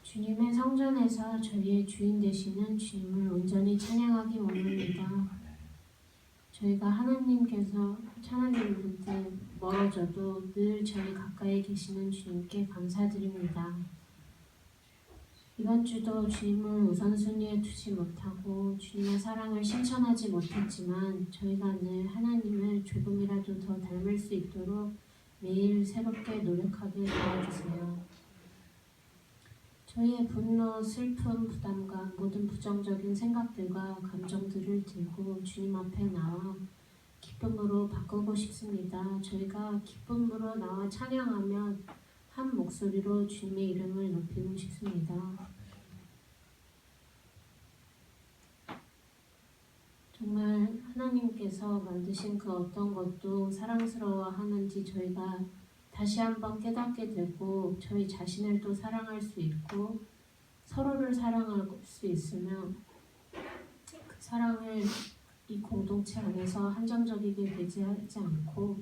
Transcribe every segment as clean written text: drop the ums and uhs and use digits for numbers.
주님의 성전에서 저희의 주인 되시는 주님을 온전히 찬양하기 원합니다. 저희가 하나님께서 하나님으로부터 멀어져도 늘 저희 가까이 계시는 주님께 감사드립니다. 이번 주도 주님을 우선순위에 두지 못하고 주님의 사랑을 실천하지 못했지만 저희가 늘 하나님을 조금이라도 더 닮을 수 있도록 매일 새롭게 노력하게 도와주세요. 저희의 분노, 슬픔, 부담감, 모든 부정적인 생각들과 감정들을 들고 주님 앞에 나와 기쁨으로 바꾸고 싶습니다. 저희가 기쁨으로 나와 찬양하며 한 목소리로 주님의 이름을 높이고 싶습니다. 정말 하나님께서 만드신 그 어떤 것도 사랑스러워하는지 저희가 다시 한번 깨닫게 되고 저희 자신을 또 사랑할 수 있고 서로를 사랑할 수 있으며 그 사랑을 이 공동체 안에서 한정적이게 되지 않고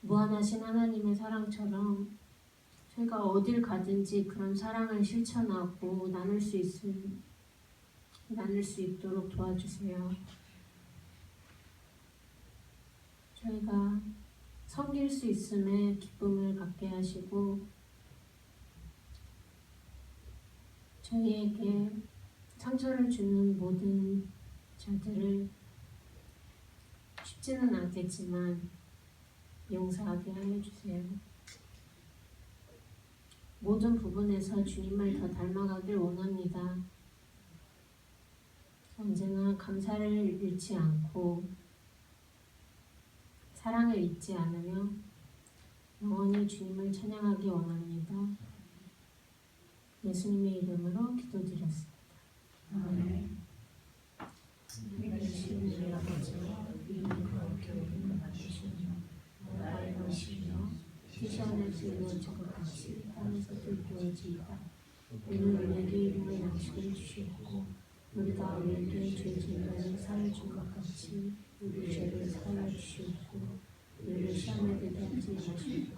무한하신 하나님의 사랑처럼 저희가 어딜 가든지 그런 사랑을 실천하고 나눌 수 있도록 도와주세요. 저희가 섬길 수 있음에 기쁨을 갖게 하시고 저희에게 상처를 주는 모든 자들을 쉽지는 않겠지만 용서하게 하여 주세요. 모든 부분에서 주님을 더 닮아가길 원합니다. 언제나 감사를 잃지 않고 사랑을 잊지 않으며 영원히 주님을 찬양하기 원합니다. 예수님의 이름으로 기도드렸습니다. 아멘. 주님의 아버지와 이름과 교회를 만드시며 나라의 것이며 시시하늘에서 이루어질 것 같이 땅에서도 이루어지이다. 오늘 우리에게 일용할 양식을 주시고 우리가 우리에게 죄 지은 사해 준 것 같이 우리 죄를 사하여 주시옵고 우리를 시험에 들게 하지 마시고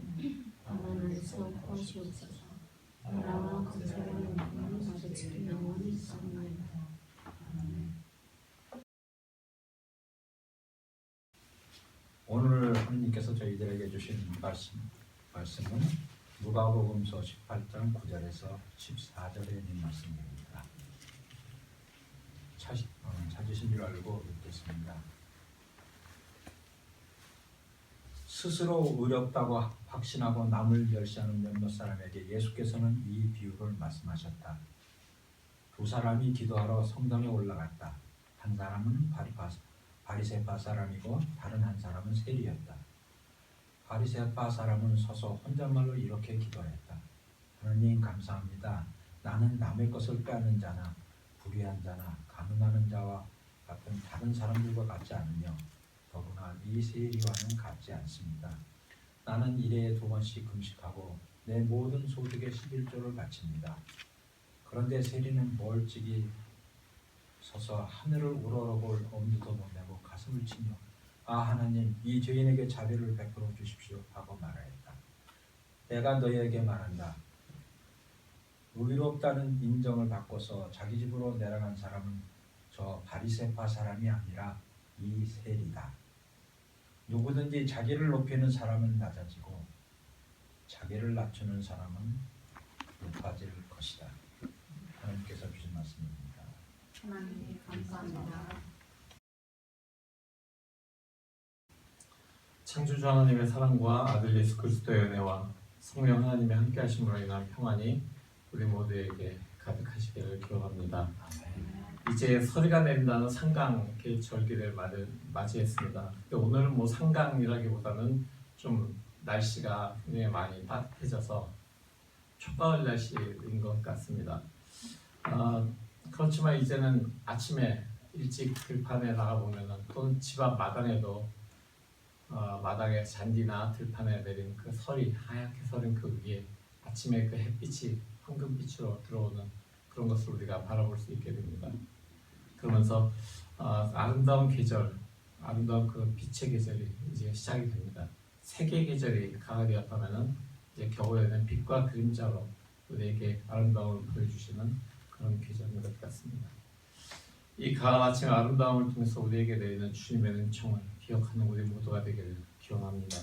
다만 안에서 구하시옵소서. 나라와 권세와 영광이 아버지께 영원히 있사옵나이다. 오늘 하나님께서 저희들에게 주신 말씀은 누가복음서 18장 9절에서 14절에 있는 말씀입니다. 찾으신 줄 알고 읽겠습니다. 스스로 의롭다고 확신하고 남을 멸시하는 몇몇 사람에게 예수께서는 이 비유를 말씀하셨다. 두 사람이 기도하러 성당에 올라갔다. 한 사람은 바리새파 사람이고 다른 한 사람은 세리였다. 바리새파 사람은 서서 혼잣말로 이렇게 기도했다. 하나님 감사합니다. 나는 남의 것을 빼앗는 자나 불의한 자나 가늠하는 자와 같은 다른 사람들과 같지 않으며 더구나 이 세리와는 같지 않습니다. 나는 일에 2번씩 금식하고 내 모든 소득의 11조를 바칩니다. 그런데 세리는 멀찍이 서서 하늘을 우러러볼 엄두도 못 내고 가슴을 치며 아 하나님 이 죄인에게 자비를 베풀어 주십시오 하고 말하였다. 내가 너희에게 말한다. 의롭다는 인정을 받고서 자기 집으로 내려간 사람은 저 바리새파 사람이 아니라 이 세리다. 누구든지 자기를 높이는 사람은 낮아지고 자기를 낮추는 사람은 높아질 것이다. 하나님께서 주신 말씀입니다. 하나님 감사합니다. 창조주 하나님의 사랑과 아들 예수 그리스도의 은혜와 성령 하나님의 함께하심으로 인한 평안이 우리 모두에게 가득하시기를 기원합니다. 이제 서리가 내린다는 상강 계절기를 맞이했습니다. 근데 오늘은 상강이라기보다는 좀 날씨가 굉장히 많이 따뜻해져서 초가을 날씨인 것 같습니다. 그렇지만 이제는 아침에 일찍 들판에 나가보면은 또는 집 앞 마당에도 마당에 잔디나 들판에 내린 그 설이 하얗게 서린 그 위에 아침에 그 햇빛이 황금빛으로 들어오는 그런 것을 우리가 바라볼 수 있게 됩니다. 그러면서 아름다운 계절, 아름다운 그 빛의 계절이 이제 시작이 됩니다. 세계 계절이 가을이었다면은 이제 겨울에는 빛과 그림자로 우리에게 아름다움을 보여주시는 그런 계절인 것 같습니다. 이 가을 아침 아름다움을 통해서 우리에게 내리는 주님의 은총을 기억하는 우리 모두가 되기를 기원합니다.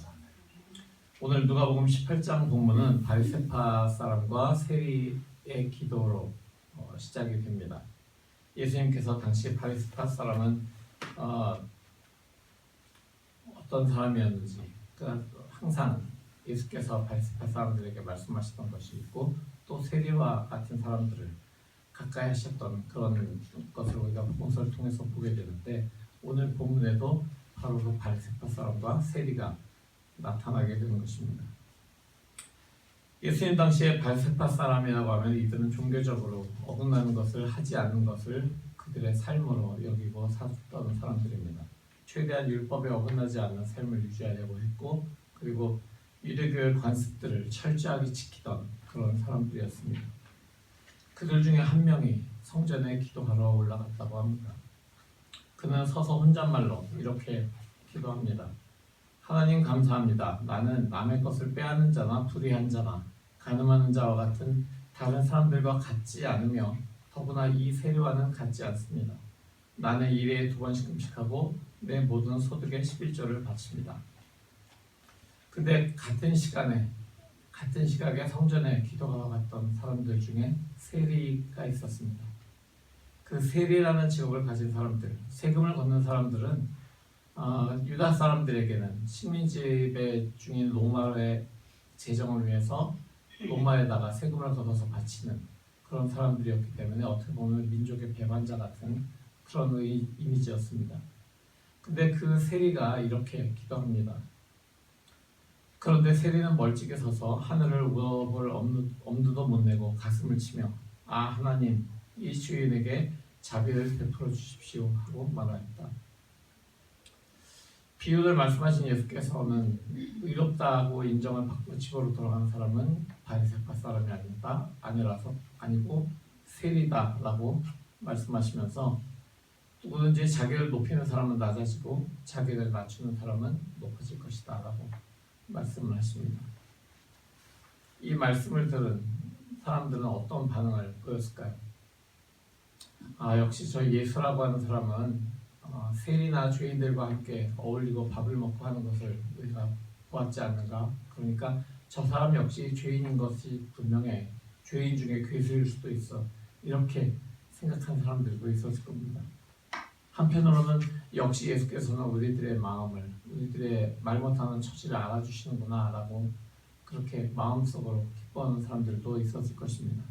오늘 누가복음 18장 본문은 바리새파 사람과 세리의 기도로 시작이 됩니다. 예수님께서 당시 바리새파 사람은 어떤 사람이었는지, 그러니까 항상 예수께서 바리새파 사람들에게 말씀하셨던 것이 있고 또 세리와 같은 사람들을 가까이 하셨던 그런 것을 우리가 복음서를 통해서 보게 되는데, 오늘 본문에도 바로 그 바리새파 사람과 세리가 나타나게 되는 것입니다. 예수님 당시에 바리새파 사람이라고 하면 이들은 종교적으로 어긋나는 것을 하지 않는 것을 그들의 삶으로 여기고 살았던 사람들입니다. 최대한 율법에 어긋나지 않는 삶을 유지하려고 했고, 그리고 유대교의 관습들을 철저하게 지키던 그런 사람들이었습니다. 그들 중에 한 명이 성전에 기도하러 올라갔다고 합니다. 그는 서서 혼잣말로 이렇게 기도합니다. 하나님 감사합니다. 나는 남의 것을 빼앗는 자나 불의한 자나 간음하는 자와 같은 다른 사람들과 같지 않으며 더구나 이 세리와는 같지 않습니다. 나는 일에 2번씩 금식하고 내 모든 소득의 11조를 바칩니다. 근데 같은 시각에 성전에 기도하러 갔던 사람들 중에 세리가 있었습니다. 그 세리라는 직업을 가진 사람들, 세금을 걷는 사람들은 유다 사람들에게는 식민지배 중인 로마의 재정을 위해서 로마에다가 세금을 걷어서 바치는 그런 사람들이었기 때문에 어떻게 보면 민족의 배반자 같은 그런 이미지였습니다. 근데 그 세리가 이렇게 기도합니다. 그런데 세리는 멀찍이 서서 하늘을 우러볼 엄두도 못 내고 가슴을 치며 아 하나님 이 주인에게 자비를 베풀어 주십시오 하고 말하였다. 비유를 말씀하신 예수께서는 의롭다고 인정을 받고 집으로 돌아가는 사람은 바리새파 사람이 아니고 세리다라고 말씀하시면서 누구든지 자기를 높이는 사람은 낮아지고 자기를 낮추는 사람은 높아질 것이다 라고 말씀을 하십니다. 이 말씀을 들은 사람들은 어떤 반응을 보였을까요? 역시 저 예수라고 하는 사람은 세리나 죄인들과 함께 어울리고 밥을 먹고 하는 것을 우리가 보았지 않는가? 그러니까 저 사람 역시 죄인인 것이 분명해. 죄인 중에 괴수일 수도 있어. 이렇게 생각한 사람들도 있었을 겁니다. 한편으로는 역시 예수께서는 우리들의 마음을, 우리들의 말 못하는 처지를 알아주시는구나 라고 그렇게 마음속으로 기뻐하는 사람들도 있었을 것입니다.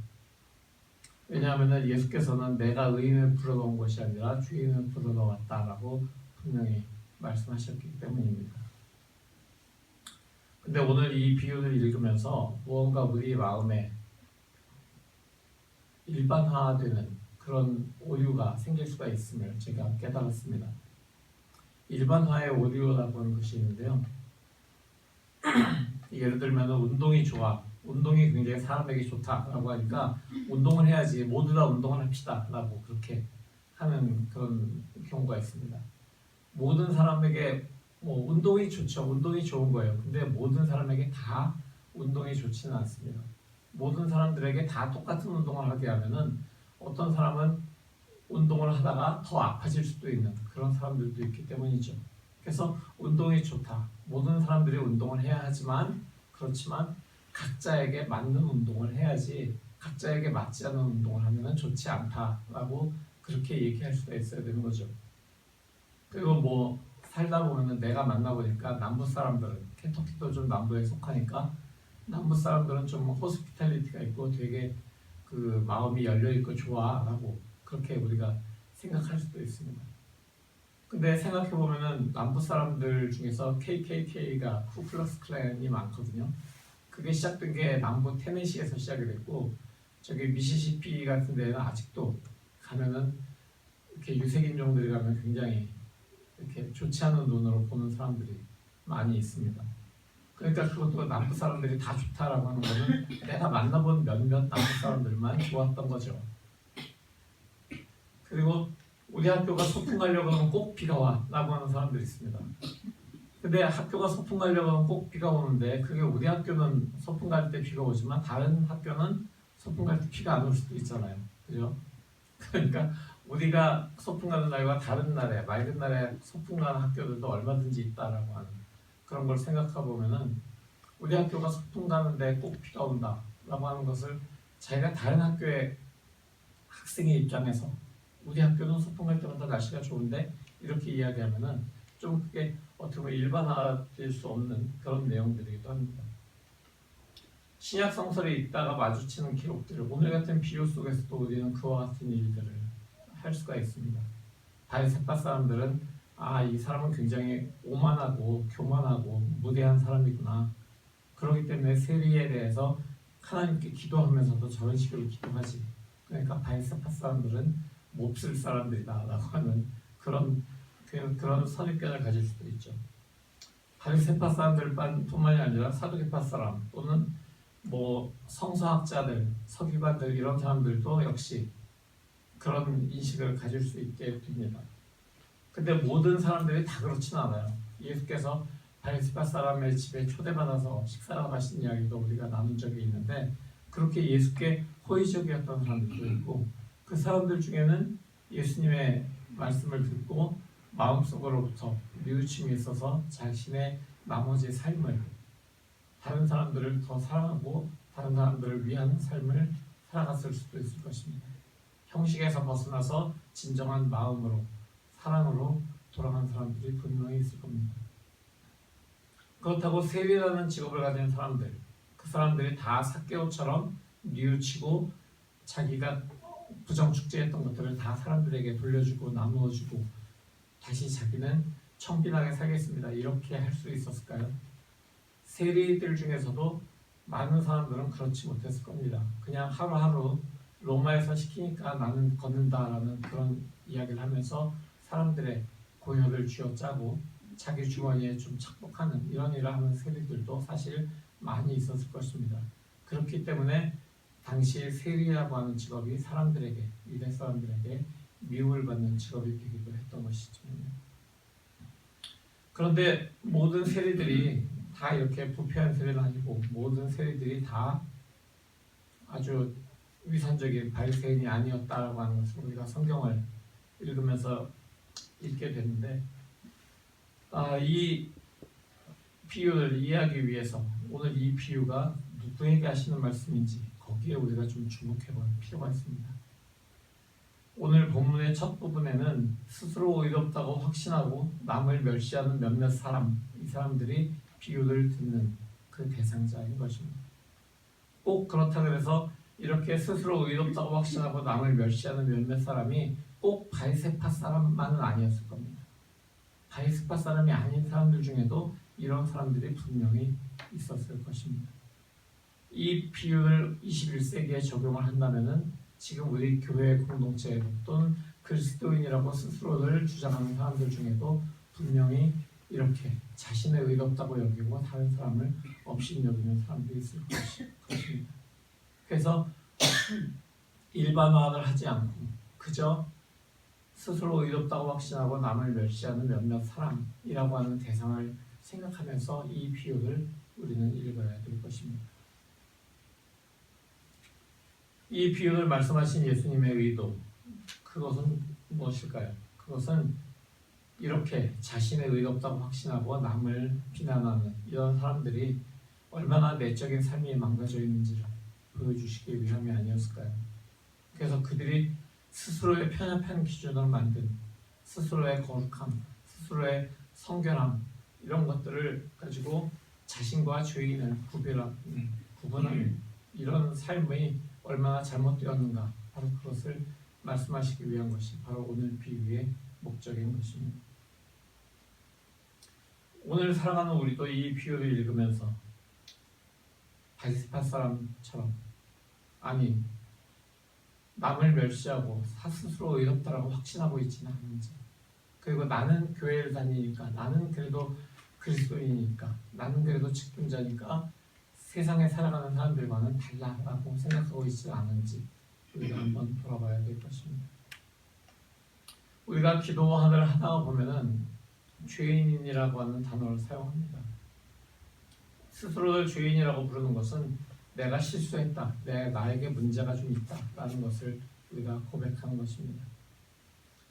왜냐하면 예수께서는 내가 의인을 불러놓은 것이 아니라 죄인을 불러놓았다라고 분명히 말씀하셨기 때문입니다. 근데 오늘 이 비유를 읽으면서 무언가 우리 마음에 일반화되는 그런 오류가 생길 수가 있음을 제가 깨달았습니다. 일반화의 오류라고 하는 것이 있는데요. 예를 들면 운동이 좋아, 운동이 굉장히 사람에게 좋다라고 하니까 운동을 해야지 모두 다 운동을 합시다 라고 그렇게 하는 그런 경우가 있습니다. 모든 사람에게 운동이 좋죠. 운동이 좋은 거예요. 근데 모든 사람에게 다 운동이 좋지는 않습니다. 모든 사람들에게 다 똑같은 운동을 하게 하면은 어떤 사람은 운동을 하다가 더 아파질 수도 있는 그런 사람들도 있기 때문이죠. 그래서 운동이 좋다. 모든 사람들이 운동을 해야 하지만 그렇지만 각자에게 맞는 운동을 해야지 각자에게 맞지 않는 운동을 하면 좋지 않다라고 그렇게 얘기할 수가 있어야 되는 거죠. 그리고 살다 보면은 내가 만나보니까 남부 사람들은 켄터키도 좀 남부에 속하니까 남부 사람들은 좀 호스피탈리티가 있고 되게 그 마음이 열려있고 좋아라고 그렇게 우리가 생각할 수도 있습니다. 근데 생각해보면은 남부 사람들 중에서 KKK가 쿠클러스 클랜이 많거든요. 그게 시작된 게 남부 테네시에서 시작이 됐고 저기 미시시피 같은 데는 아직도 가면은 이렇게 유색인종들이 가면 굉장히 이렇게 좋지 않은 눈으로 보는 사람들이 많이 있습니다. 그러니까 그것도 남부 사람들이 다 좋다라고 하는 거는 내가 만나본 몇몇 남부 사람들만 좋았던 거죠. 그리고 우리 학교가 소풍 가려고 하면 꼭 비가 와 라고 하는 사람들이 있습니다. 근데 학교가 소풍 가려고 하면 꼭 비가 오는데 그게 우리 학교는 소풍 갈 때 비가 오지만 다른 학교는 소풍 갈 때 비가 안 올 수도 있잖아요. 그죠? 그러니까 우리가 소풍 가는 날과 다른 날에 맑은 날에 소풍 가는 학교들도 얼마든지 있다라고 하는 그런 걸 생각해 보면은 우리 학교가 소풍 가는데 꼭 비가 온다라고 하는 것을 자기가 다른 학교의 학생의 입장에서 우리 학교는 소풍 갈 때마다 날씨가 좋은데 이렇게 이야기하면은 좀 그게 어떻게 보면 일반화될 수 없는 그런 내용들이기도 합니다. 신약 성서에 있다가 마주치는 기록들, 오늘 같은 비유 속에서도 우리는 그와 같은 일들을 할 수가 있습니다. 바리새파 사람들은 이 사람은 굉장히 오만하고 교만하고 무대한 사람이구나. 그렇기 때문에 세리에 대해서 하나님께 기도하면서도 저런 식으로 기도하지. 그러니까 바리새파 사람들은 몹쓸 사람들이다라고 하는 그런 선입견을 가질 수도 있죠. 바리새파 사람들뿐만이 아니라 사두개파 사람 또는 성서학자들, 서기관들 이런 사람들도 역시 그런 인식을 가질 수 있게 됩니다. 근데 모든 사람들이 다 그렇지는 않아요. 예수께서 바리새파 사람의 집에 초대받아서 식사하러 가신 이야기도 우리가 나눈 적이 있는데 그렇게 예수께 호의적이었던 사람들도 있고 그 사람들 중에는 예수님의 말씀을 듣고 마음속으로부터 뉘우침이 있어서 자신의 나머지 삶을 다른 사람들을 더 사랑하고 다른 사람들을 위한 삶을 살아갔을 수도 있을 것입니다. 형식에서 벗어나서 진정한 마음으로 사랑으로 돌아간 사람들이 분명히 있을 겁니다. 그렇다고 세리라는 직업을 가진 사람들, 그 사람들이 다 삭개오처럼 뉘우치고 자기가 부정축제했던 것들을 다 사람들에게 돌려주고 나누어주고 다시 자기는 청빈하게 살겠습니다. 이렇게 할 수 있었을까요? 세리들 중에서도 많은 사람들은 그렇지 못했을 겁니다. 그냥 하루하루 로마에서 시키니까 나는 걷는다라는 그런 이야기를 하면서 사람들의 고혈을 쥐어짜고 자기 주머니에 좀 착복하는 이런 일을 하는 세리들도 사실 많이 있었을 것입니다. 그렇기 때문에 당시 세리라고 하는 직업이 사람들에게, 유대 사람들에게 미움을 받는 직업이 되기도 했던 것이죠. 그런데 모든 세리들이 다 이렇게 부패한 세리는 아니고 모든 세리들이 다 아주 위선적인 바리새인이 아니었다라고 하는 것을 우리가 성경을 읽으면서 읽게 되는데 이 비유를 이해하기 위해서 오늘 이 비유가 누구에게 하시는 말씀인지 거기에 우리가 좀 주목해 볼 필요가 있습니다. 오늘 본문의 첫 부분에는 스스로 의롭다고 확신하고 남을 멸시하는 몇몇 사람, 이 사람들이 비유를 듣는 그 대상자인 것입니다. 꼭 그렇다고 해서 이렇게 스스로 의롭다고 확신하고 남을 멸시하는 몇몇 사람이 꼭 바리새파 사람만은 아니었을 겁니다. 바리새파 사람이 아닌 사람들 중에도 이런 사람들이 분명히 있었을 것입니다. 이 비유를 21세기에 적용을 한다면은 지금 우리 교회 공동체에도 또는 그리스도인이라고 스스로를 주장하는 사람들 중에도 분명히 이렇게 자신의 의롭다고 여기고 다른 사람을 업신여기는 사람들이 있을 것입니다. 그래서 일반화를 하지 않고 그저 스스로 의롭다고 확신하고 남을 멸시하는 몇몇 사람이라고 하는 대상을 생각하면서 이 비유를 우리는 읽어야 될 것입니다. 이 비유를 말씀하신 예수님의 의도, 그것은 무엇일까요? 그것은 이렇게 자신의 의롭다고 확신하고 남을 비난하는 이런 사람들이 얼마나 내적인 삶이 망가져 있는지를 보여주시기 위함이 아니었을까요? 그래서 그들이 스스로의 편협한 기준으로 만든 스스로의 거룩함, 스스로의 성결함 이런 것들을 가지고 자신과 죄인을 구분하는 이런 삶이 얼마나 잘못되었는가, 바로 그것을 말씀하시기 위한 것이 바로 오늘 비유의 목적인 것입니다. 오늘 살아가는 우리도 이 비유를 읽으면서 바리새파 사람처럼 아니 남을 멸시하고 스스로 의롭다라고 확신하고 있지는 않은지, 그리고 나는 교회를 다니니까, 나는 그래도 그리스도인이니까, 나는 그래도 직분자니까 세상에 살아가는 사람들과는 달라라고 생각하고 있지 않은지 우리가 한번 돌아봐야 될 것입니다. 우리가 기도하다 보면은 죄인이라고 하는 단어를 사용합니다. 스스로를 죄인이라고 부르는 것은 내가 실수했다, 나에게 문제가 좀 있다라는 것을 우리가 고백하는 것입니다.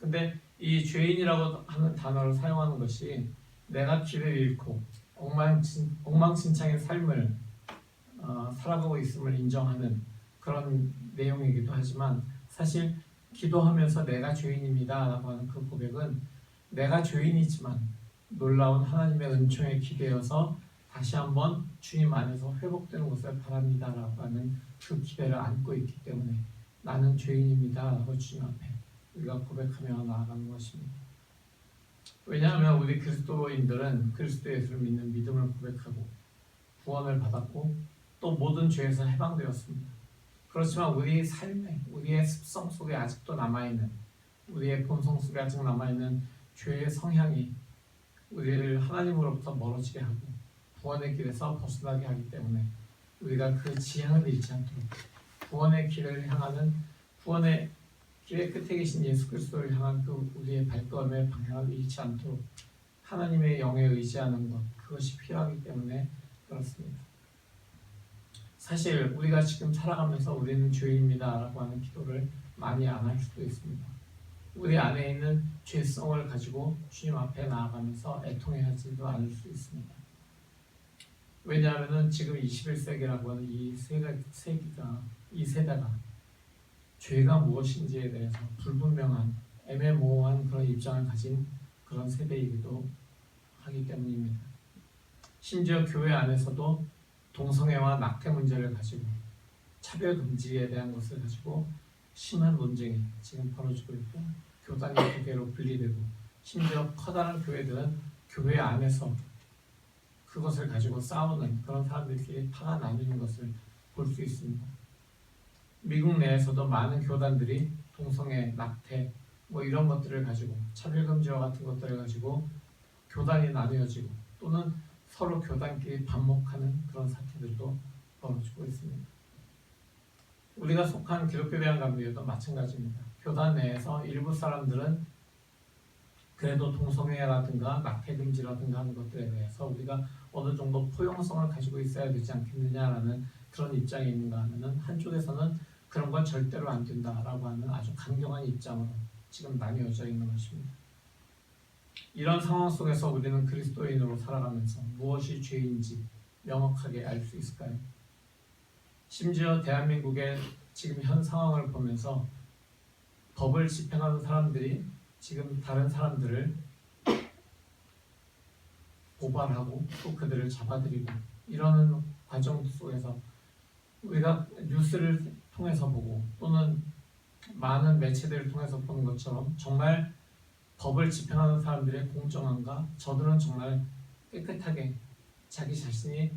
근데 이 죄인이라고 하는 단어를 사용하는 것이 내가 길을 잃고 엉망진창의 삶을 살아가고 있음을 인정하는 그런 내용이기도 하지만, 사실 기도하면서 내가 죄인입니다 라고 하는 그 고백은 내가 죄인이지만 놀라운 하나님의 은총에 기대어서 다시 한번 주님 안에서 회복되는 것을 바랍니다 라고 하는 그 기대를 안고 있기 때문에 나는 죄인입니다 라고 주님 앞에 우리가 고백하며 나아가는 것입니다. 왜냐하면 우리 그리스도인들은 그리스도 예수를 믿는 믿음을 고백하고 구원을 받았고 또 모든 죄에서 해방되었습니다. 그렇지만 우리 삶에, 우리의 습성 속에 아직도 남아있는, 우리의 본성 속에 아직 남아있는 죄의 성향이 우리를 하나님으로부터 멀어지게 하고 구원의 길에서 벗어나게 하기 때문에 우리가 그 지향을 잃지 않도록 구원의 길을 향하는, 구원의 길의 끝에 계신 예수 그리스도를 향한 그 우리의 발걸음의 방향을 잃지 않도록 하나님의 영에 의지하는 것, 그것이 필요하기 때문에 그렇습니다. 사실 우리가 지금 살아가면서 우리는 죄인입니다 라고 하는 기도를 많이 안 할 수도 있습니다. 우리 안에 있는 죄성을 가지고 주님 앞에 나아가면서 애통해하지도 않을 수 있습니다. 왜냐하면 지금 21세기라고 하는 이 세대가 죄가 무엇인지에 대해서 불분명한, 애매모호한 그런 입장을 가진 그런 세대이기도 하기 때문입니다. 심지어 교회 안에서도 동성애와 낙태 문제를 가지고 차별 금지에 대한 것을 가지고 심한 논쟁이 지금 벌어지고 있고, 교단이 두 개로 분리되고, 심지어 커다란 교회들은 교회 안에서 그것을 가지고 싸우는 그런 사람들끼리 파가 나뉘는 것을 볼 수 있습니다. 미국 내에서도 많은 교단들이 동성애, 낙태 이런 것들을 가지고, 차별금지와 같은 것들을 가지고 교단이 나뉘어지고 또는 서로 교단끼리 반목하는 그런 사태들도 벌어지고 있습니다. 우리가 속한 기독교 대한감리교도 마찬가지입니다. 교단 내에서 일부 사람들은 그래도 동성애라든가 낙태금지라든가 하는 것들에 대해서 우리가 어느 정도 포용성을 가지고 있어야 되지 않겠느냐라는 그런 입장이 있는가 하면은, 한쪽에서는 그런 건 절대로 안 된다라고 하는 아주 강경한 입장으로 지금 나뉘어져 있는 것입니다. 이런 상황 속에서 우리는 그리스도인으로 살아가면서 무엇이 죄인지 명확하게 알 수 있을까요? 심지어 대한민국의 지금 현 상황을 보면서 법을 집행하는 사람들이 지금 다른 사람들을 고발하고 또 그들을 잡아들이고 이러는 과정 속에서 우리가 뉴스를 통해서 보고 또는 많은 매체들을 통해서 보는 것처럼 정말 법을 집행하는 사람들의 공정함과 저들은 정말 깨끗하게 자기 자신이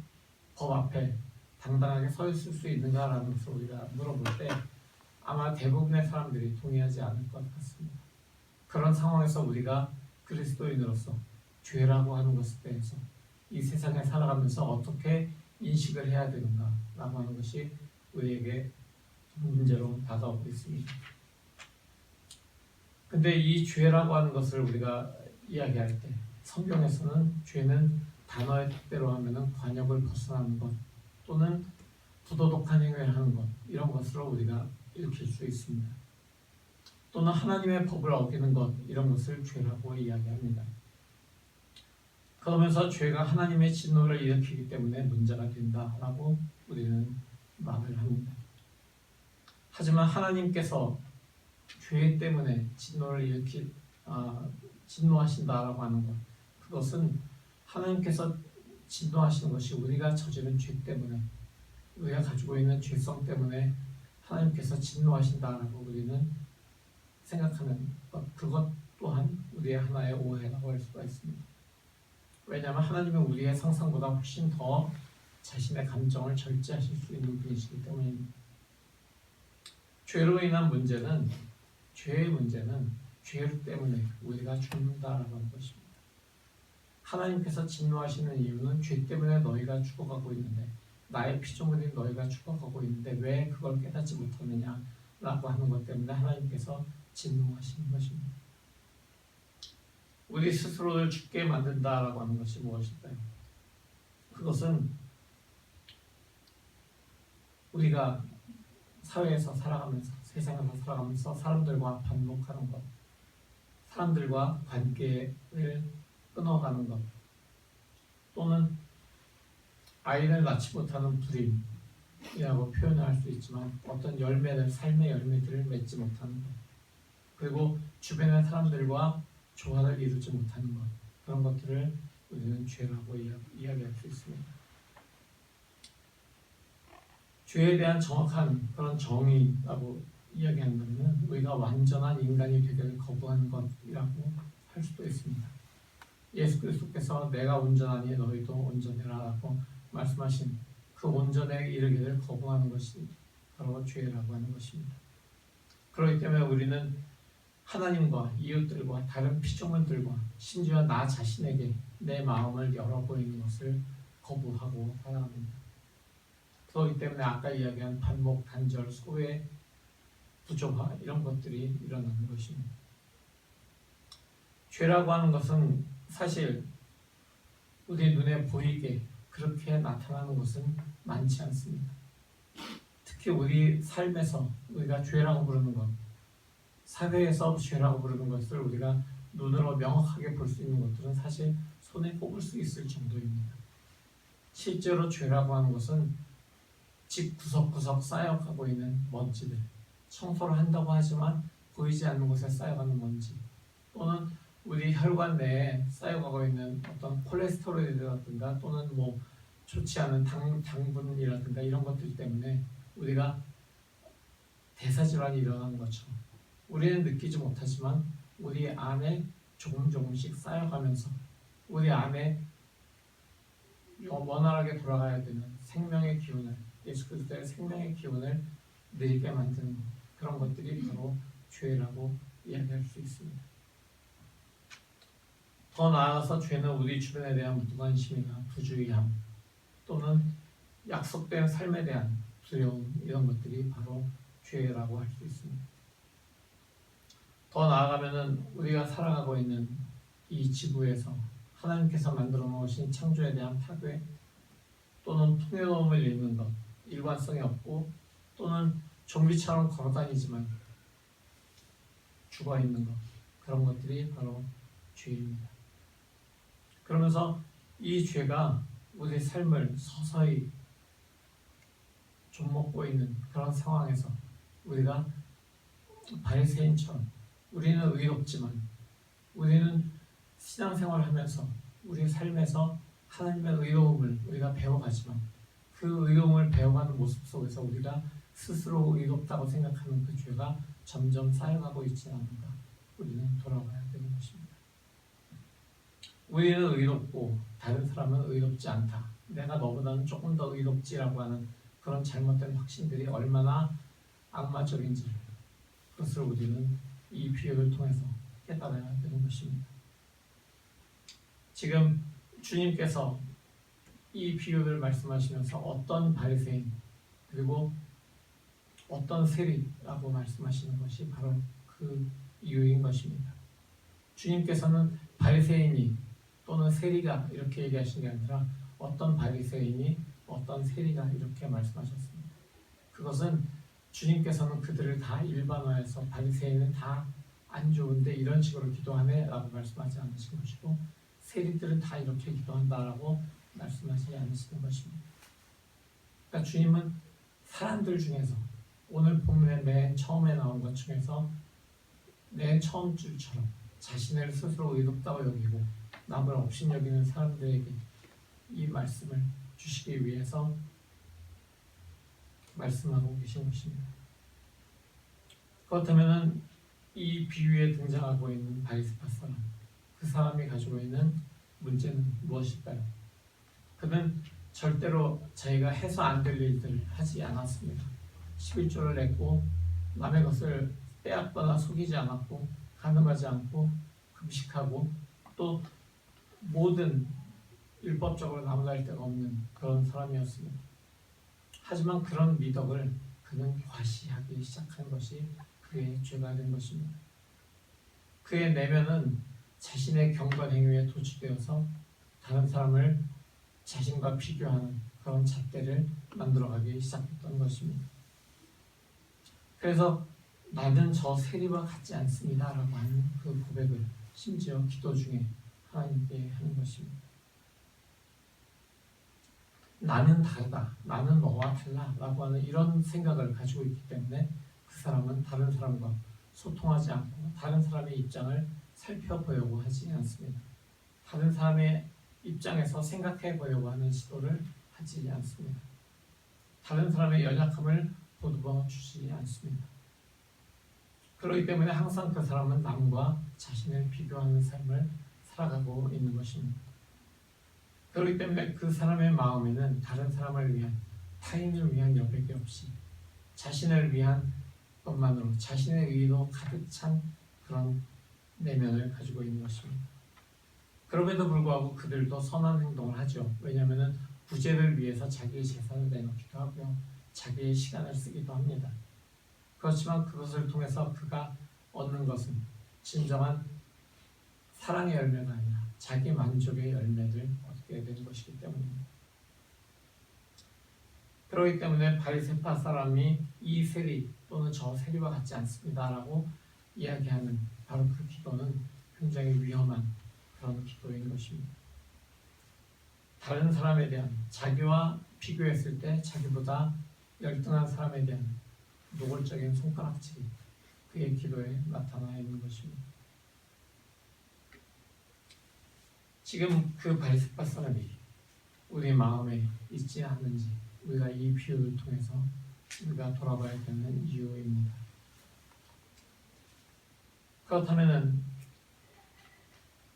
법 앞에 당당하게 서 있을 수 있는가라는 것을 우리가 물어볼 때 아마 대부분의 사람들이 동의하지 않을 것 같습니다. 그런 상황에서 우리가 그리스도인으로서 죄라고 하는 것에 대해서 이 세상에 살아가면서 어떻게 인식을 해야 되는가라고 하는 것이 우리에게 문제로 다가오고 있습니다. 근데 이 죄라고 하는 것을 우리가 이야기할 때 성경에서는 죄는 단어의 뜻대로 하면은 관역을 벗어나는 것 또는 부도덕한 행위를 하는 것, 이런 것으로 우리가 읽힐 수 있습니다. 또는 하나님의 법을 어기는 것, 이런 것을 죄라고 이야기합니다. 그러면서 죄가 하나님의 진노를 일으키기 때문에 문제가 된다라고 우리는 말을 합니다. 하지만 하나님께서 죄 때문에 진노하신다라고 하는 것, 그것은 하나님께서 진노하시는 것이 우리가 저지른 죄 때문에, 우리가 가지고 있는 죄성 때문에 하나님께서 진노하신다라고 우리는 생각하는 것, 그것 또한 우리의 하나의 오해라고 할 수가 있습니다. 왜냐하면 하나님은 우리의 상상보다 훨씬 더 자신의 감정을 절제하실 수 있는 분이시기 때문입니다. 죄로 인한 문제는, 죄의 문제는 죄 때문에 우리가 죽는다라고 하는 것입니다. 하나님께서 진노하시는 이유는 죄 때문에 너희가 죽어가고 있는데, 나의 피조물인 너희가 죽어가고 있는데 왜 그걸 깨닫지 못하느냐라고 하는 것 때문에 하나님께서 진노하시는 것입니다. 우리 스스로를 죽게 만든다라고 하는 것이 무엇일까요? 그것은 우리가 사회에서 살아가면서 세상에서 살아가면서 사람들과 반복하는 것, 사람들과 관계를 끊어가는 것, 또는 아이를 낳지 못하는 불임이라고 표현을 할 수 있지만 어떤 열매들, 삶의 열매들을 맺지 못하는 것, 그리고 주변의 사람들과 조화를 이루지 못하는 것, 그런 것들을 우리는 죄라고 이야기할 수 있습니다. 죄에 대한 정확한 그런 정의라고 이야기한다면 우리가 완전한 인간이 되기를 거부하는 것이라고 할 수도 있습니다. 예수 그리스도께서 내가 온전하니 너희도 온전해라 라고 말씀하신 그 온전에 이르기를 거부하는 것이 바로 죄라고 하는 것입니다. 그렇기 때문에 우리는 하나님과 이웃들과 다른 피조물들과 심지어 나 자신에게 내 마음을 열어보이는 것을 거부하고 살아갑니다. 그렇기 때문에 아까 이야기한 반복, 단절, 소외, 부조화 이런 것들이 일어나는 것입니다. 죄라고 하는 것은 사실 우리 눈에 보이게 그렇게 나타나는 것은 많지 않습니다. 특히 우리 삶에서 우리가 죄라고 부르는 것, 사회에서 죄라고 부르는 것을 우리가 눈으로 명확하게 볼 수 있는 것들은 사실 손에 꼽을 수 있을 정도입니다. 실제로 죄라고 하는 것은 집 구석구석 쌓여가고 있는 먼지들, 청소를 한다고 하지만 보이지 않는 곳에 쌓여가는 먼지, 또는 우리 혈관 내에 쌓여가고 있는 어떤 콜레스테롤이라든가 또는 뭐 좋지 않은 당분이라든가 이런 것들 때문에 우리가 대사질환이 일어나는 것처럼 우리는 느끼지 못하지만 우리 안에 조금씩 쌓여가면서 우리 안에 원활하게 돌아가야 되는 생명의 기운을, 예수 그리스도의 생명의 기운을 늘게 만드는 그런 것들이 바로 죄라고 이야기할 수 있습니다. 더 나아가서 죄는 우리 주변에 대한 무관심이나 부주의함 또는 약속된 삶에 대한 두려움 이런 것들이 바로 죄라고 할 수 있습니다. 더 나아가면은 우리가 살아가고 있는 이 지구에서 하나님께서 만들어 놓으신 창조에 대한 파괴 또는 풍요로움을 잃는 것, 일관성이 없고 또는 좀비처럼 걸어다니지만 죽어있는 것, 그런 것들이 바로 죄입니다. 그러면서 이 죄가 우리 삶을 서서히 좀먹고 있는 그런 상황에서 우리가 바리새인처럼 우리는 의롭지만 우리는 신앙생활을 하면서 우리 삶에서 하나님의 의로움을 우리가 배워가지만 그 의로움을 배워가는 모습 속에서 우리가 스스로 의롭다고 생각하는 그 죄가 점점 쌓여가고 있지 않은가 우리는 돌아봐야 되는 것입니다. 우리는 의롭고 다른 사람은 의롭지 않다. 내가 너보다는 조금 더 의롭지라고 하는 그런 잘못된 확신들이 얼마나 악마적인지 그것을 우리는 이 비유를 통해서 깨달아야 되는 것입니다. 지금 주님께서 이 비유를 말씀하시면서 어떤 바리새인 그리고 어떤 세리라고 말씀하시는 것이 바로 그 이유인 것입니다. 주님께서는 바리새인이 또는 세리가 이렇게 얘기하신 게 아니라 어떤 바리새인이 어떤 세리가 이렇게 말씀하셨습니다. 그것은 주님께서는 그들을 다 일반화해서 바리새인은 다 안 좋은데 이런 식으로 기도하네 라고 말씀하지 않으신 것이고 세리들은 다 이렇게 기도한다라고 말씀하지 않으시는 것입니다. 그러니까 주님은 사람들 중에서 오늘 본문의 맨 처음에 나온 것 중에서 맨 처음 줄처럼 자신을 스스로 의롭다고 여기고 남을 업신여기는 사람들에게 이 말씀을 주시기 위해서 말씀하고 계신 것입니다. 그렇다면 이 비유에 등장하고 있는 바리새파 사람, 그 사람이 가지고 있는 문제는 무엇일까요? 그는 절대로 자기가 해서 안 될 일들을 하지 않았습니다. 11조를 냈고 남의 것을 빼앗거나 속이지 않았고 간음하지 않고 금식하고 또 모든 율법적으로 나무랄 데가 없는 그런 사람이었습니다. 하지만 그런 미덕을 그는 과시하기 시작한 것이 그의 죄가 된 것입니다. 그의 내면은 자신의 경건 행위에 도취되어서 다른 사람을 자신과 비교하는 그런 잣대를 만들어가기 시작했던 것입니다. 그래서 나는 저 세리와 같지 않습니다 라고 하는 그 고백을 심지어 기도 중에 하나님께 하는 것입니다. 나는 다르다, 나는 너와 달라 라고 하는 이런 생각을 가지고 있기 때문에 그 사람은 다른 사람과 소통하지 않고 다른 사람의 입장을 살펴보려고 하지 않습니다. 다른 사람의 입장에서 생각해 보려고 하는 시도를 하지 않습니다. 다른 사람의 연약함을 보듬어 주지 않습니다. 그렇기 때문에 항상 그 사람은 남과 자신을 비교하는 삶을 살아가고 있는 것입니다. 그렇기 때문에 그 사람의 마음에는 다른 사람을 위한, 타인을 위한 여백이 없이 자신을 위한 것만으로 자신의 의로 가득 찬 그런 내면을 가지고 있는 것입니다. 그럼에도 불구하고 그들도 선한 행동을 하죠. 왜냐하면 구제를 위해서 자기의 재산을 내놓기도 하고요. 자기의 시간을 쓰기도 합니다. 그렇지만 그것을 통해서 그가 얻는 것은 진정한 사랑의 열매가 아니라 자기 만족의 열매를 얻게 되는 것이기 때문입니다. 그렇기 때문에 바리새파 사람이 이 세리 또는 저 세리와 같지 않습니다라고 이야기하는 바로 그 기도는 굉장히 위험한 그런 기도인 것입니다. 다른 사람에 대한, 자기와 비교했을 때 자기보다 열등한 사람에 대한 노골적인 손가락질이 그의 기도에 나타나 있는 것입니다. 지금 그 바리새파 사람이 우리 마음에 있지 않는지 우리가 이 비유를 통해서 우리가 돌아봐야 되는 이유입니다. 그렇다면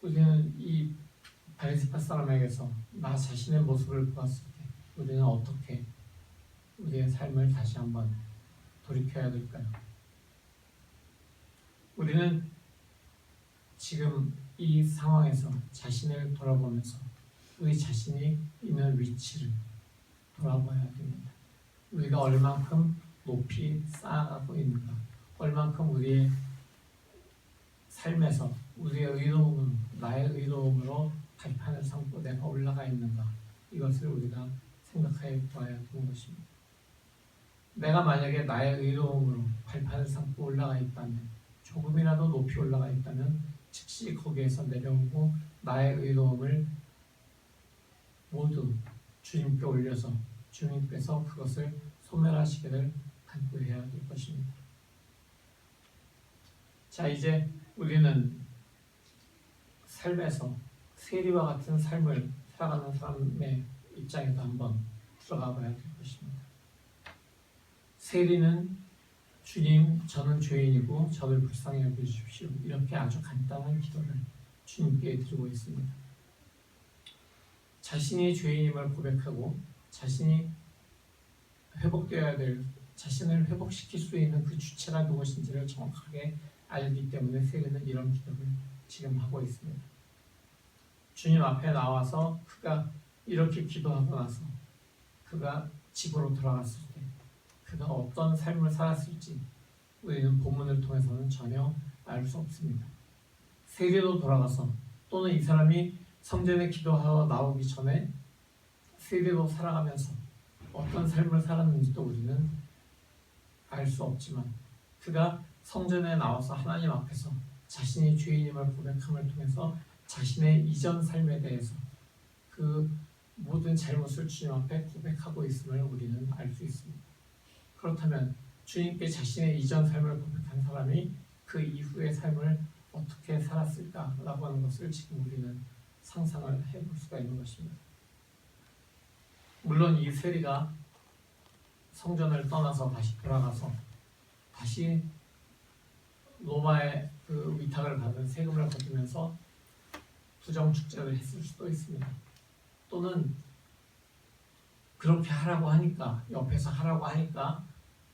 우리는 이 바리새파 사람에게서 나 자신의 모습을 보았을 때 우리는 어떻게 우리의 삶을 다시 한번 돌이켜야 될까요? 우리는 지금 이 상황에서 자신을 돌아보면서 우리 자신이 있는 위치를 돌아봐야 됩니다. 우리가 얼만큼 높이 쌓아가고 있는가, 얼만큼 우리의 삶에서 우리의 의로움, 나의 의로움으로 발판을 삼고 내가 올라가 있는가, 이것을 우리가 생각해 보아야 되는 것입니다. 내가 만약에 나의 의로움으로 발판을 삼고 올라가 있다면, 조금이라도 높이 올라가 있다면 즉시 거기에서 내려오고 나의 의로움을 모두 주님께 올려서 주님께서 그것을 소멸하시기를 간구해야 될 것입니다. 자, 이제 우리는 삶에서 세리와 같은 삶을 살아가는 사람의 입장에도 한번 들어가 봐야 될 것입니다. 세리는 주님, 저는 죄인이고 저를 불쌍히 여겨주십시오. 이렇게 아주 간단한 기도를 주님께 드리고 있습니다. 자신이 죄인임을 고백하고 자신이 회복되어야 될, 자신을 회복시킬 수 있는 그 주체가 무엇인지를 정확하게 알기 때문에 세리는 이런 기도를 지금 하고 있습니다. 주님 앞에 나와서 그가 이렇게 기도하고 나서 그가 집으로 돌아갔을 때 그가 어떤 삶을 살았을지 우리는 본문을 통해서는 전혀 알 수 없습니다. 세리로 돌아가서 또는 이 사람이 성전에 기도하러 나오기 전에 세리로 살아가면서 어떤 삶을 살았는지도 우리는 알 수 없지만 그가 성전에 나와서 하나님 앞에서 자신이 죄인임을 고백함을 통해서 자신의 이전 삶에 대해서 그 모든 잘못을 주님 앞에 고백하고 있음을 우리는 알 수 있습니다. 그렇다면 주님께 자신의 이전 삶을 고백한 사람이 그 이후의 삶을 어떻게 살았을까라고 하는 것을 지금 우리는 상상을 해볼 수가 있는 것입니다. 물론 이 세리가 성전을 떠나서 다시 돌아가서 다시 로마의 그 위탁을 받은 세금을 거두면서 부정축제를 했을 수도 있습니다. 또는 그렇게 하라고 하니까, 옆에서 하라고 하니까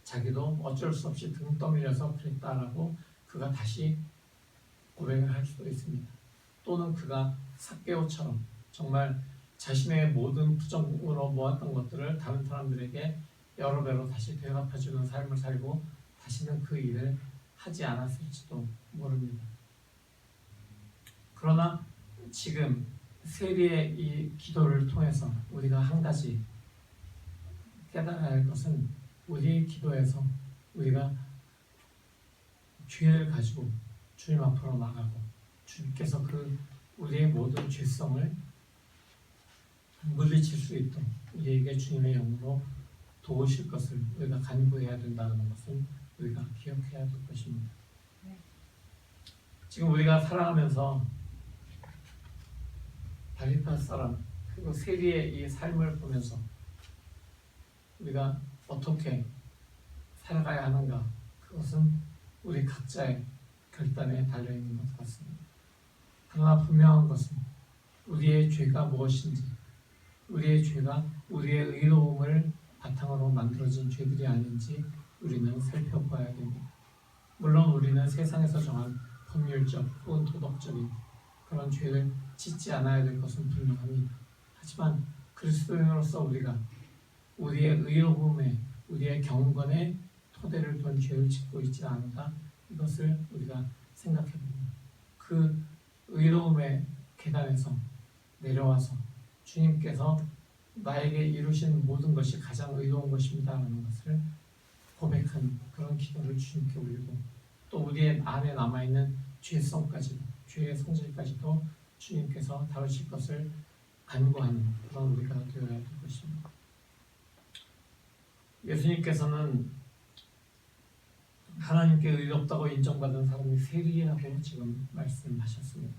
자기도 어쩔 수 없이 등 떠밀려서 그랬다라고 그가 다시 고백을 할 수도 있습니다. 또는 그가 삭개오처럼 정말 자신의 모든 부정으로 모았던 것들을 다른 사람들에게 여러 배로 다시 되갚아주는 삶을 살고 다시는 그 일을 하지 않았을지도 모릅니다. 그러나 지금 세리의 이 기도를 통해서 우리가 한 가지 깨달아야 할 것은 우리의 기도에서 우리가 죄를 가지고 주님 앞으로 나가고 주님께서 그 우리의 모든 죄성을 물리칠 수 있도록 우리에게 주님의 영으로 도우실 것을 우리가 간구해야 된다는 것은 우리가 기억해야 될 것입니다. 지금 우리가 살아가면서 바리파 사람 그리고 세리의 이 삶을 보면서 우리가 어떻게 살아가야 하는가, 그것은 우리 각자의 결단에 달려있는 것 같습니다. 그러나 분명한 것은 우리의 죄가 무엇인지, 우리의 죄가 우리의 의로움을 바탕으로 만들어진 죄들이 아닌지 우리는 살펴봐야 됩니다. 물론 우리는 세상에서 정한 법률적 혹은 도덕적인 그런 죄를 짓지 않아야 될 것은 분명합니다. 하지만 그리스도인으로서 우리가 우리의 의로움에, 우리의 경건에 토대를 둔 죄를 짓고 있지 않은가, 이것을 우리가 생각해 봅니다. 그 의로움의 계단에서 내려와서 주님께서 나에게 이루신 모든 것이 가장 의로운 것입니다 라는 것을 고백한 그런 기도를 주님께 올리고, 또 우리의 안에 남아있는 죄성까지도, 죄의 성질까지도 주님께서 다루실 것을 간구하는 그런 우리가 되어야 될 것입니다. 예수님께서는 하나님께 의롭다고 인정받은 사람이 세리라고 지금 말씀하셨습니다.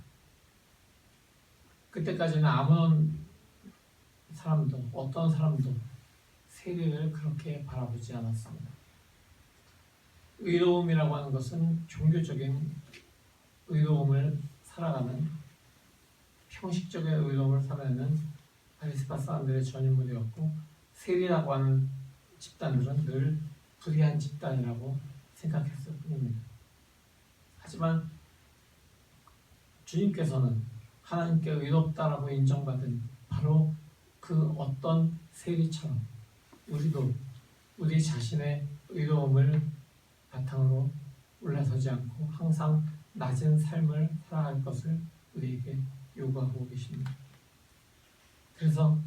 그때까지는 아무런 사람도, 어떤 사람도 세리를 그렇게 바라보지 않았습니다. 의로움이라고 하는 것은 종교적인 의로움을 살아가는, 형식적인 의로움을 살아내는 바리새파 사람들의 전유물이었고, 세리라고 하는 집단들은 늘 불의한 집단이라고 생각했을 뿐입니다. 하지만 주님께서는 하나님께 의롭다라고 인정받은 바로 그 어떤 세리처럼 우리도 우리 자신의 의로움을 바탕으로 올라서지 않고 항상 낮은 삶을 살아갈 것을 우리에게 요구하고 계십니다. 그래서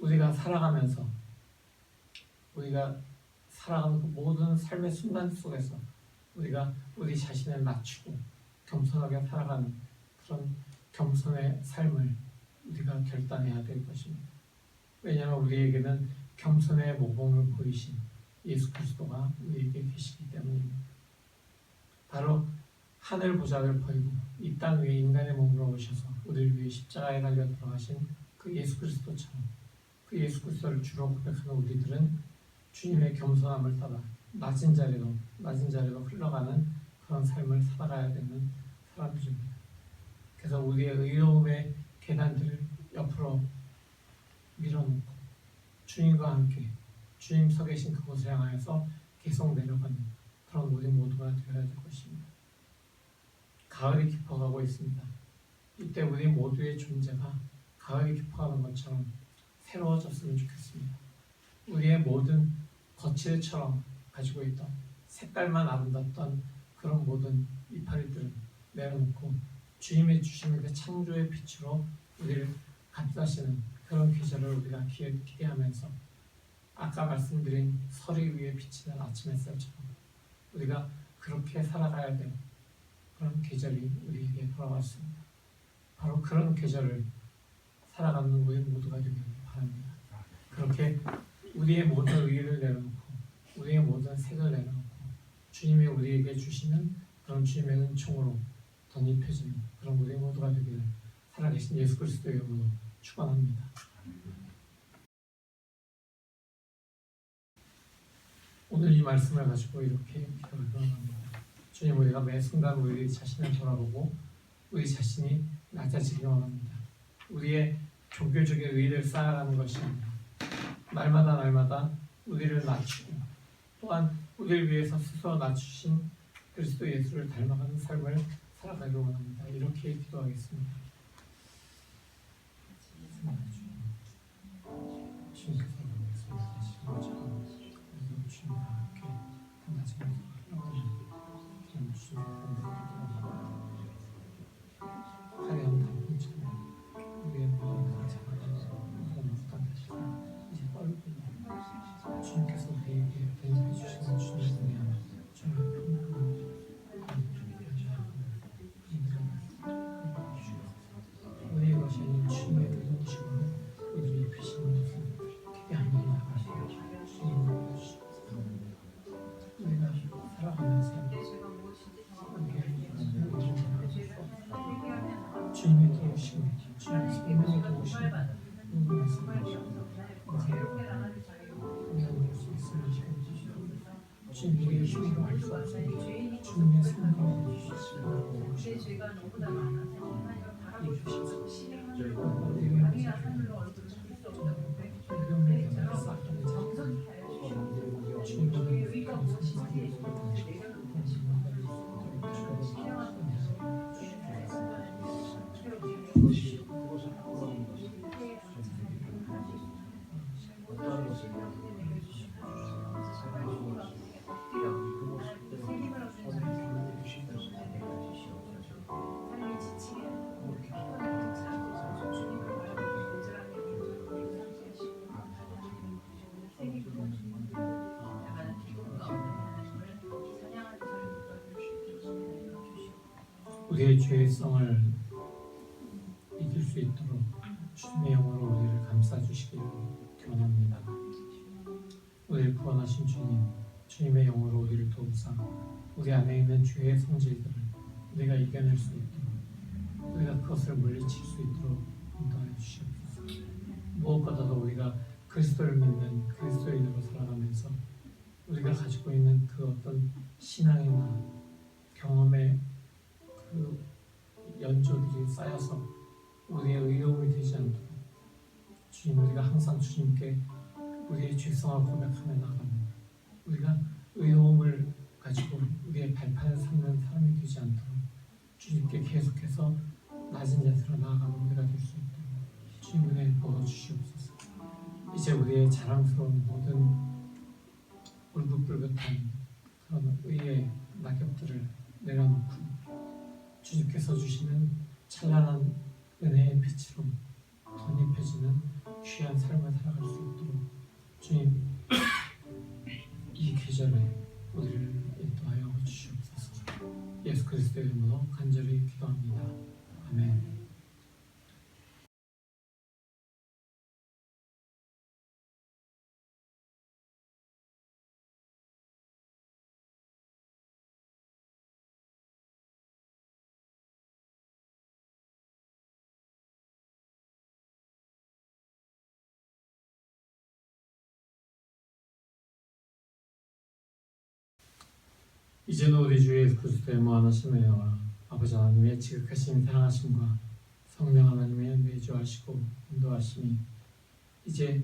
우리가 살아가면서 우리가 살아가는 그 모든 삶의 순간 속에서 우리가 우리 자신을 낮추고 겸손하게 살아가는 그런 겸손의 삶을 우리가 결단해야 될 것입니다. 왜냐하면 우리에게는 겸손의 모범을 보이신 예수 그리스도가 우리에게 계시기 때문입니다. 바로 하늘 보좌를 버리고 이 땅 위에 인간의 몸으로 오셔서 우리를 위해 십자가에 달려 돌아가신 그 예수 그리스도처럼, 그 예수 그리스도를 주로 고백하는 우리들은 주님의 겸손함을 따라 낮은 자리로 흘러가는 그런 삶을 살아가야 되는 사람들입니다. 그래서 우리의 의로움의 계단들을 옆으로 밀어놓고 주님과 함께 주님 서 계신 그곳을 향하여서 계속 내려가는 그런 우리 모두가 되어야 될 것입니다. 가을이 깊어가고 있습니다. 이때 우리 모두의 존재가 가을이 깊어가는 것처럼 새로워졌으면 좋겠습니다. 우리의 모든 거칠처럼 가지고 있던 색깔만 아름답던 그런 모든 이파리들을 내려놓고 주님의 주시는 그 창조의 빛으로 우리를 감싸시는 그런 계절을 우리가 기대하면서 아까 말씀드린 서리 위에 비치는 아침 햇살처럼 우리가 그렇게 살아가야 될 그런 계절이 우리에게 돌아왔습니다. 바로 그런 계절을 살아가는 우리 모두가 되기를 바랍니다. 그렇게 우리의 모든 의의를 내려놓고 우리의 모든 색을 내려놓고 주님이 우리에게 주시는 그런 주님의 은총으로 덧입혀지는 그런 우리 모두가 되기를 살아계신 예수 그리스도의 이름으로 축원합니다. 오늘 이 말씀을 가지고 이렇게 기도를 드립니다. 주님, 우리가 매 순간 우리 자신을 돌아보고 우리 자신이 낮아지기 원합니다. 우리의 종교적인 의의를 쌓아가는 것이 아니라 날마다 우리를 낮추고 또한 우리를 위해서 스스로 낮추신 그리스도 예수를 닮아가는 삶을 살아가기 원합니다. 이렇게 기도하겠습니다. 주님께서 주님과 함께 낮은 그런 주님의 화려한 단풍처럼 우리의 마음을 가져가는 그런 어떤 것이가 이제 떨고 아침에 주님 생명을 도우시고 모든 말씀을 하나님의 수 있음을 지켜주시고 주님 우리의 힘으로 할 수 없으니 주님의 성령을 주시고 이주시소 우리의 주님의 우리의 죄성을 이길 수 있도록 주님의 영으로 우리를 감싸주시기를 기원합니다. 우리를 구원하신 주님, 주님의 영으로 우리를 도우사 우리 안에 있는 죄의 성질들을 우리가 이겨낼 수 있도록 우리가 그것을 물리칠 수 있도록 인도하여 주시옵소서. 무엇보다도 우리가 그리스도를 믿는 그리스도인으로 살아가면서 우리가 가지고 있는 그 어떤 신앙이나 경험의 그 연조들이 쌓여서 우리의 의로움이 되지 않도록 주님, 우리가 항상 주님께 우리의 죄성을 고백하며 나가는 우리가 의로움을 가지고 우리의 발판을 삼는 사람이 되지 않도록 주님께 계속해서 낮은 자세로 나아가는 우리가 될 수 있도록 주님 은혜 부어 주시옵소서. 이제 우리의 자랑스러운 모든 울긋불긋한 그런 의의 낙엽들을 내려놓고 주님께서 주시는 찬란한 은혜의 빛으로 덧입혀지는 귀한 삶을 살아갈 수 있도록 주님 이 계절에 우리를 인도하여 주시옵소서. 예수 그리스도의 이름으로 간절히 기도합니다. 아멘. 이제는 우리 주 예수 그리스도의 무한하신 은혜와 아버지 하나님의 지극하신 사랑하심과 성령 하나님의 내주하시고 인도하심이 이제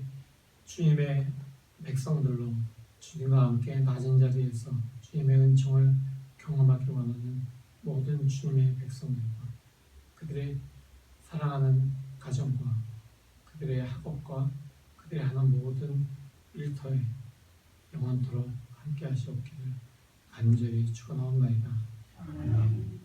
주님의 백성들로 주님과 함께 낮은 자리에서 주님의 은총을 경험하기 원하는 모든 주님의 백성들과 그들의 사랑하는 가정과 그들의 학업과 그들이 하는 모든 일터에 영원토록 함께 하시옵기를 간절히 축원하옵나이다. 아멘.